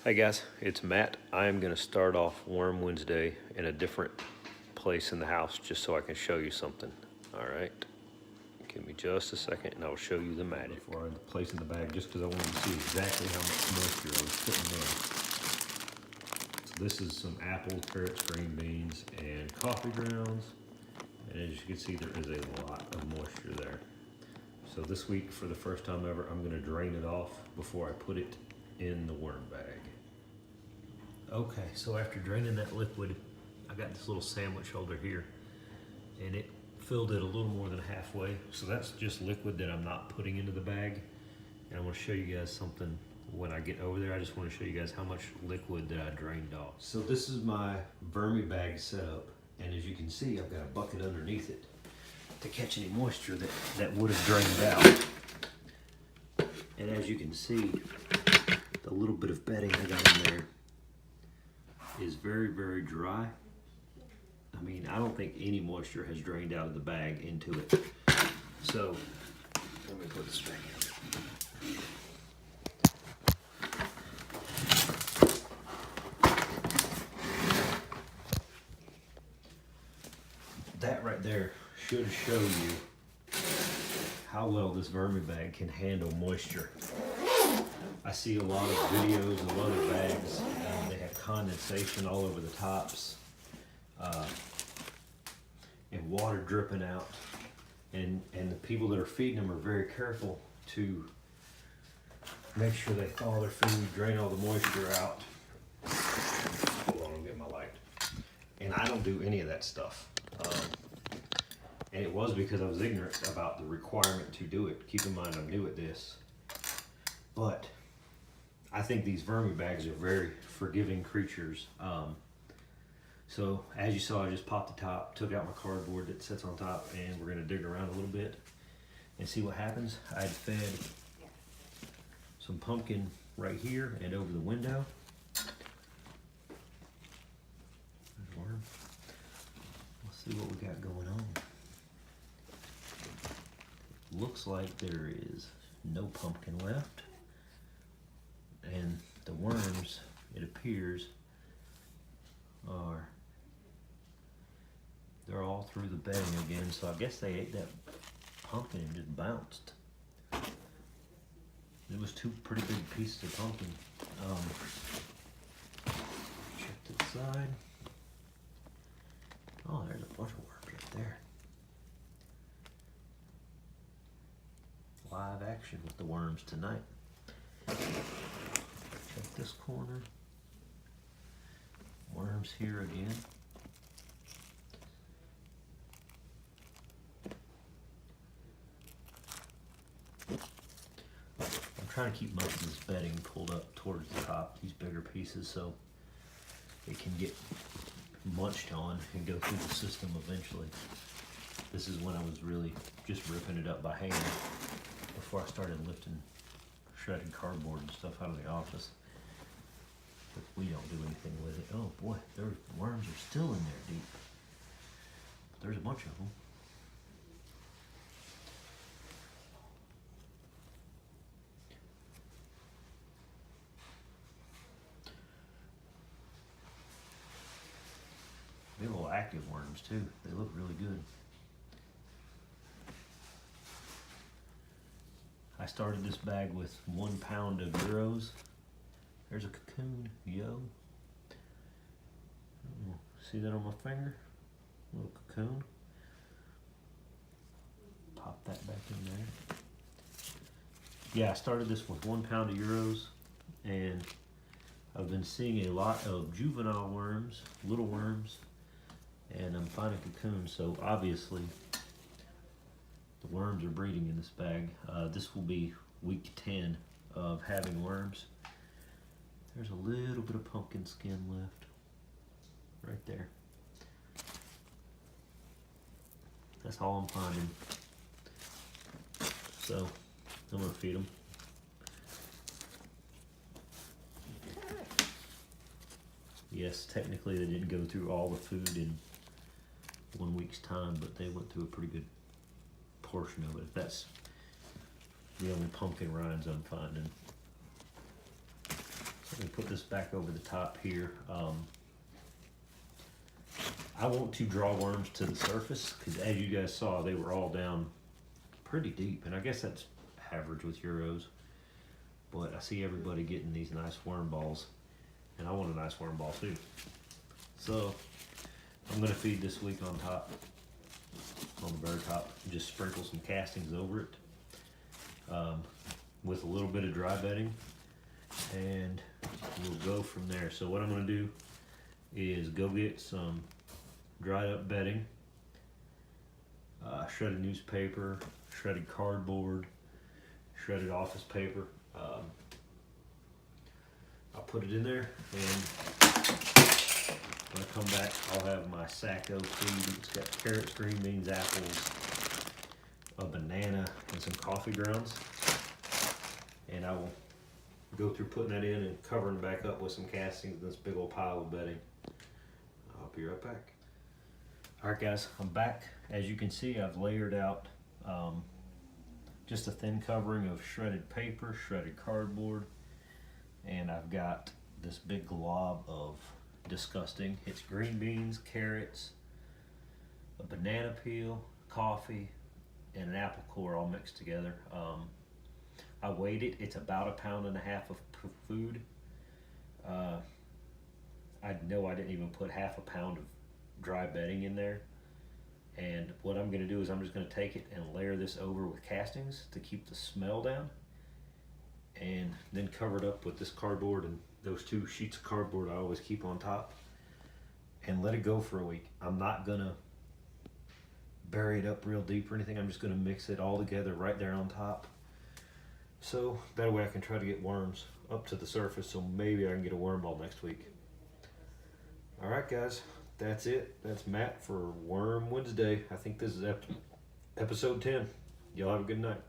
Hey guys, it's Matt. I am going to start off Worm Wednesday in a different place in the house just so I can show you something. All right, give me just a second and I'll show you the magic. Before I place in the bag, just because I wanted to see exactly how much moisture I was putting in. So this is some apples, carrots, green beans, and coffee grounds. And as you can see, there is a lot of moisture there. So this week, for the first time ever, I'm going to drain it off before I put it in the worm bag. Okay, so after draining that liquid, I got this little sandwich holder here, and it filled it a little more than halfway. So that's just liquid that I'm not putting into the bag. And I want to show you guys something when I get over there. I just want to show you guys how much liquid that I drained off. So this is my vermi bag setup, and as you can see, I've got a bucket underneath it to catch any moisture that would have drained out. And as you can see, the little bit of bedding I got in there is very, very dry. I mean, I don't think any moisture has drained out of the bag into it. So, let me put this back in. That right there should show you how well this vermi bag can handle moisture. I see a lot of videos of other bags, they have condensation all over the tops, and water dripping out, and the people that are feeding them are very careful to make sure they thaw their food, drain all the moisture out. Hold on, I'll get my light. And I don't do any of that stuff. And it was because I was ignorant about the requirement to do it. Keep in mind, I'm new at this. But I think these vermi bags are very forgiving creatures. So as you saw, I just popped the top, took out my cardboard that sits on top, and we're gonna dig around a little bit and see what happens. I had fed some pumpkin right here and over the window. There's a worm. Let's see what we got going on. Looks like there is no pumpkin left. And the worms, it appears, they're all through the bedding again, so I guess they ate that pumpkin and just bounced. It was two pretty big pieces of pumpkin. Check to the side. Oh, there's a bunch of worms right there. Live action with the worms tonight. Check this corner. Worms here again. I'm trying to keep most of this bedding pulled up towards the top, these bigger pieces, so it can get munched on and go through the system eventually. This is when I was really just ripping it up by hand before I started lifting shredded cardboard and stuff out of the office. But we don't do anything with it. Oh boy, their worms are still in there deep. There's a bunch of them. They're little active worms too. They look really good. I started this bag with 1 pound of euros. There's a cocoon, yo. See that on my finger? A little cocoon. Pop that back in there. Yeah, I started this with 1 pound of euros, and I've been seeing a lot of juvenile worms, little worms, and I'm finding cocoons, so obviously the worms are breeding in this bag. This will be week 10 of having worms. There's a little bit of pumpkin skin left right there. That's all I'm finding. So I'm gonna feed them. Yes, technically they didn't go through all the food in 1 week's time, but they went through a pretty good portion of it. That's the only pumpkin rinds I'm finding. So me put this back over the top here. I want to draw worms to the surface because, as you guys saw, they were all down pretty deep, and I guess that's average with Euros. But I see everybody getting these nice worm balls, and I want a nice worm ball too. So I'm gonna feed this week on top, on the bird top, just sprinkle some castings over it with a little bit of dry bedding, and we'll go from there. So what I'm gonna do is go get some dried up bedding, shredded newspaper, shredded cardboard, shredded office paper. I'll put it in there, and when I come back, I'll have my Sacco food. It's got carrots, green beans, apples, a banana, and some coffee grounds. And I will go through putting that in and covering it back up with some castings and this big old pile of bedding. I'll be right back. All right, guys, I'm back. As you can see, I've layered out just a thin covering of shredded paper, shredded cardboard, and I've got this big glob of disgusting. It's green beans, carrots, a banana peel, coffee, and an apple core all mixed together. I weighed it. It's about 1.5 pounds of food. I know I didn't even put 1/2 pound of dry bedding in there. And what I'm going to do is I'm just going to take it and layer this over with castings to keep the smell down, and then cover it up with this cardboard and those 2 sheets of cardboard I always keep on top, and let it go for a week. I'm not going to bury it up real deep or anything. I'm just going to mix it all together right there on top, so that way I can try to get worms up to the surface, so maybe I can get a worm ball next week. All right, guys. That's it. That's Matt for Worm Wednesday. I think this is episode 10. Y'all have a good night.